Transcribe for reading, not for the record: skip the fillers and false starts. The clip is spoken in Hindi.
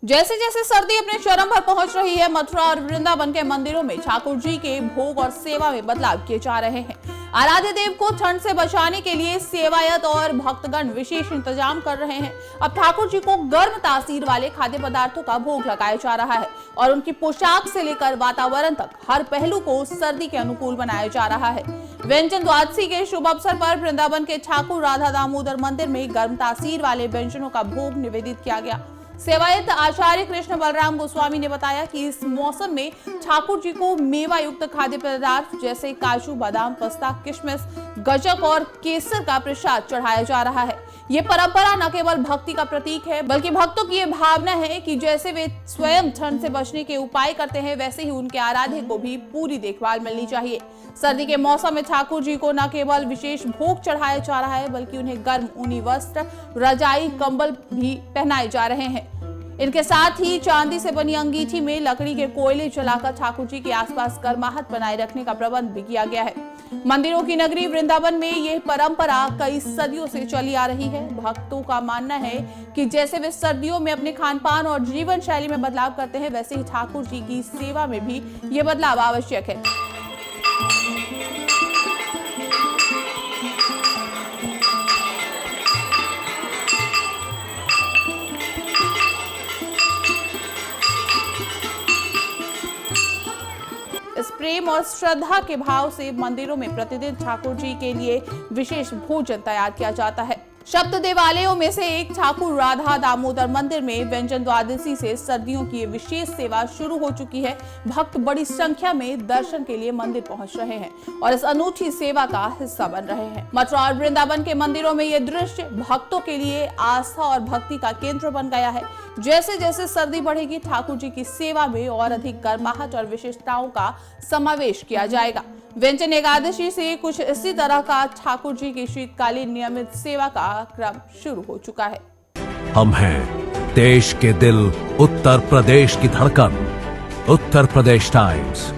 जैसे जैसे सर्दी अपने चरम पर पहुंच रही है, मथुरा और वृंदावन के मंदिरों में ठाकुर जी के भोग और सेवा में बदलाव किए जा रहे हैं। आराध्य देव को ठंड से बचाने के लिए सेवायत और भक्तगण विशेष इंतजाम कर रहे हैं। अब ठाकुर जी को गर्म तासीर वाले खाद्य पदार्थों का भोग लगाया जा रहा है और उनकी पोशाक से लेकर वातावरण तक हर पहलू को सर्दी के अनुकूल बनाया जा रहा है। व्यंजन द्वादशी के शुभ अवसर पर वृंदावन के ठाकुर राधा दामोदर मंदिर में गर्म तासीर वाले व्यंजनों का भोग निवेदित किया गया। सेवायत आचार्य कृष्ण बलराम गोस्वामी ने बताया कि इस मौसम में ठाकुर जी को मेवा युक्त खाद्य पदार्थ जैसे काजू, बादाम, पिस्ता, किशमिश, गज्जक और केसर का प्रसाद चढ़ाया जा रहा है। ये परंपरा न केवल भक्ति का प्रतीक है, बल्कि भक्तों की ये भावना है कि जैसे वे स्वयं ठंड से बचने के उपाय करते हैं, वैसे ही उनके आराध्य को भी पूरी देखभाल मिलनी चाहिए। सर्दी के मौसम में ठाकुर जी को न केवल विशेष भोग चढ़ाया जा रहा है, बल्कि उन्हें गर्म ऊनी वस्त्र, रजाई, कंबल भी पहनाए जा रहे हैं। इनके साथ ही चांदी से बनी अंगीठी में लकड़ी के कोयले जलाकर ठाकुर जी के आसपास गर्माहट बनाए रखने का प्रबंध भी किया गया है। मंदिरों की नगरी वृंदावन में यह परंपरा कई सदियों से चली आ रही है। भक्तों का मानना है कि जैसे वे सर्दियों में अपने खान पान और जीवन शैली में बदलाव करते हैं, वैसे ही ठाकुर जी की सेवा में भी ये बदलाव आवश्यक है। इस प्रेम और श्रद्धा के भाव से मंदिरों में प्रतिदिन ठाकुर जी के लिए विशेष भोजन तैयार किया जाता है। सप्त देवालयों में से एक ठाकुर राधा दामोदर मंदिर में व्यंजन द्वादशी से सर्दियों की विशेष सेवा शुरू हो चुकी है। भक्त बड़ी संख्या में दर्शन के लिए मंदिर पहुंच रहे हैं और इस अनूठी सेवा का हिस्सा बन रहे हैं। मथुरा और वृंदावन के मंदिरों में ये दृश्य भक्तों के लिए आस्था और भक्ति का केंद्र बन गया है। जैसे जैसे सर्दी बढ़ेगी, ठाकुर जी की सेवा में और अधिक गर्माहट और विशेषताओं का समावेश किया जाएगा। व्यंजन एकादशी से कुछ इसी तरह का ठाकुर जी की शीतकालीन नियमित सेवा का क्रम शुरू हो चुका है। हम हैं देश के दिल, उत्तर प्रदेश की धड़कन, उत्तर प्रदेश टाइम्स।